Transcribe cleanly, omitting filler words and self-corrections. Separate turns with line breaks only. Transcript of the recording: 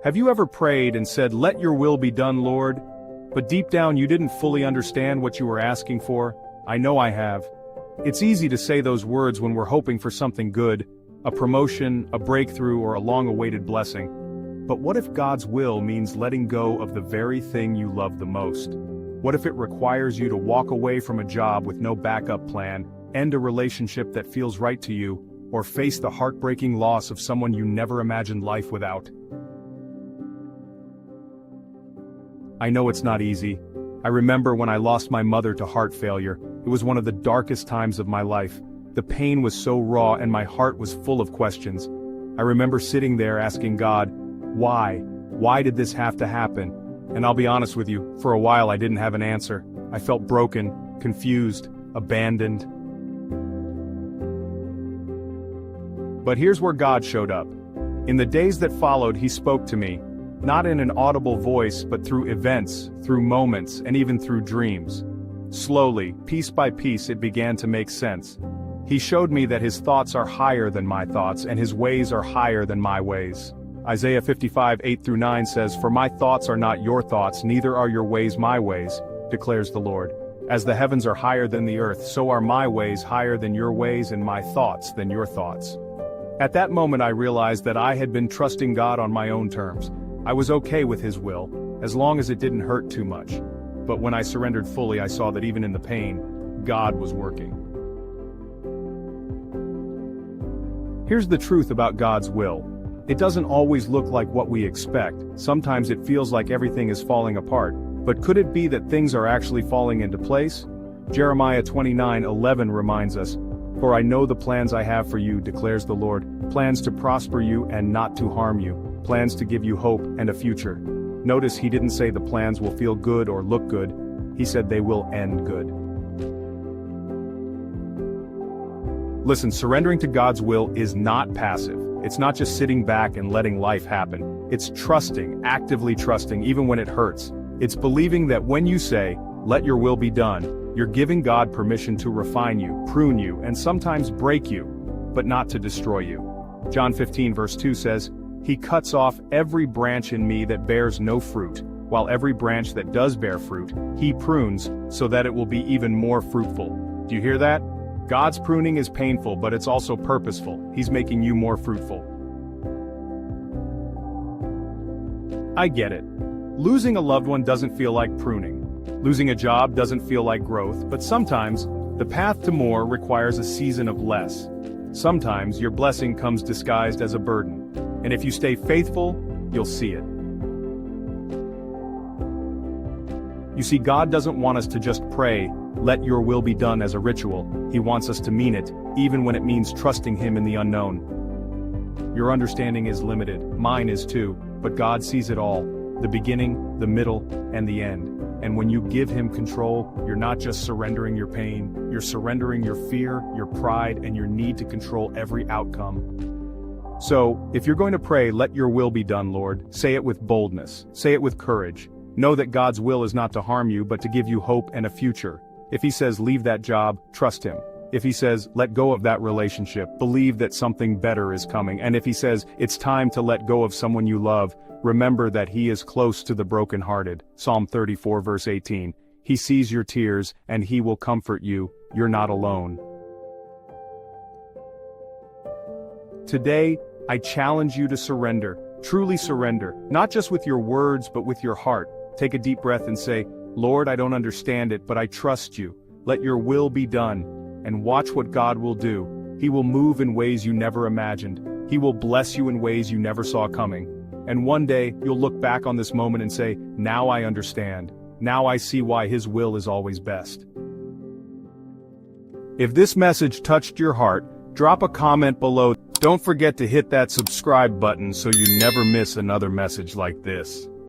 Have you ever prayed and said, "Let your will be done, Lord," but deep down you didn't fully understand what you were asking for? I know I have. It's easy to say those words when we're hoping for something good, a promotion, a breakthrough, or a long-awaited blessing. But what if God's will means letting go of the very thing you love the most? What if it requires you to walk away from a job with no backup plan, end a relationship that feels right to you, or face the heartbreaking loss of someone you never imagined life without? I know it's not easy. I remember when I lost my mother to heart failure. It was one of the darkest times of my life. The pain was so raw and my heart was full of questions. I remember sitting there asking God, why? Why did this have to happen? And I'll be honest with you, for a while I didn't have an answer. I felt broken, confused, abandoned. But here's where God showed up. In the days that followed, He spoke to me, not in an audible voice but through events, through moments, and even through dreams. Slowly, piece by piece, it began to make sense. He showed me that His thoughts are higher than my thoughts and His ways are higher than my ways. Isaiah 55:8-9 says, "For my thoughts are not your thoughts, neither are your ways my ways, declares the Lord. As the heavens are higher than the earth, so are my ways higher than your ways and my thoughts than your thoughts." At that moment I realized that I had been trusting God on my own terms. I was okay with His will, as long as it didn't hurt too much. But when I surrendered fully, I saw that even in the pain, God was working. Here's the truth about God's will. It doesn't always look like what we expect. Sometimes it feels like everything is falling apart. But could it be that things are actually falling into place? Jeremiah 29:11 reminds us, "For I know the plans I have for you, declares the Lord, plans to prosper you and not to harm you, plans to give you hope and a future." Notice He didn't say the plans will feel good or look good. He said they will end good. Listen, surrendering to God's will is not passive. It's not just sitting back and letting life happen. It's trusting, actively trusting, even when it hurts. It's believing that when you say, "Let your will be done," you're giving God permission to refine you, prune you, and sometimes break you, but not to destroy you. John 15:2 says, "He cuts off every branch in me that bears no fruit, while every branch that does bear fruit, He prunes, so that it will be even more fruitful." Do you hear that? God's pruning is painful, but it's also purposeful. He's making you more fruitful. I get it. Losing a loved one doesn't feel like pruning. Losing a job doesn't feel like growth, but sometimes, the path to more requires a season of less. Sometimes your blessing comes disguised as a burden. And if you stay faithful, you'll see it. You see, God doesn't want us to just pray, "Let your will be done," as a ritual. He wants us to mean it, even when it means trusting Him in the unknown. Your understanding is limited, mine is too, but God sees it all, the beginning, the middle, and the end. And when you give Him control, you're not just surrendering your pain, you're surrendering your fear, your pride, and your need to control every outcome. So, if you're going to pray, "Let your will be done, Lord," say it with boldness, say it with courage. Know that God's will is not to harm you, but to give you hope and a future. If He says leave that job, trust Him. If He says let go of that relationship, believe that something better is coming. And if He says it's time to let go of someone you love, remember that He is close to the brokenhearted. Psalm 34:18. He sees your tears, and He will comfort you. You're not alone. Today, I challenge you to surrender, truly surrender, not just with your words but with your heart. Take a deep breath and say, "Lord, I don't understand it, but I trust you. Let your will be done." And watch what God will do. He will move in ways you never imagined. He will bless you in ways you never saw coming. And one day, you'll look back on this moment and say, "Now I understand. Now I see why His will is always best." If this message touched your heart, drop a comment below. Don't forget to hit that subscribe button so you never miss another message like this.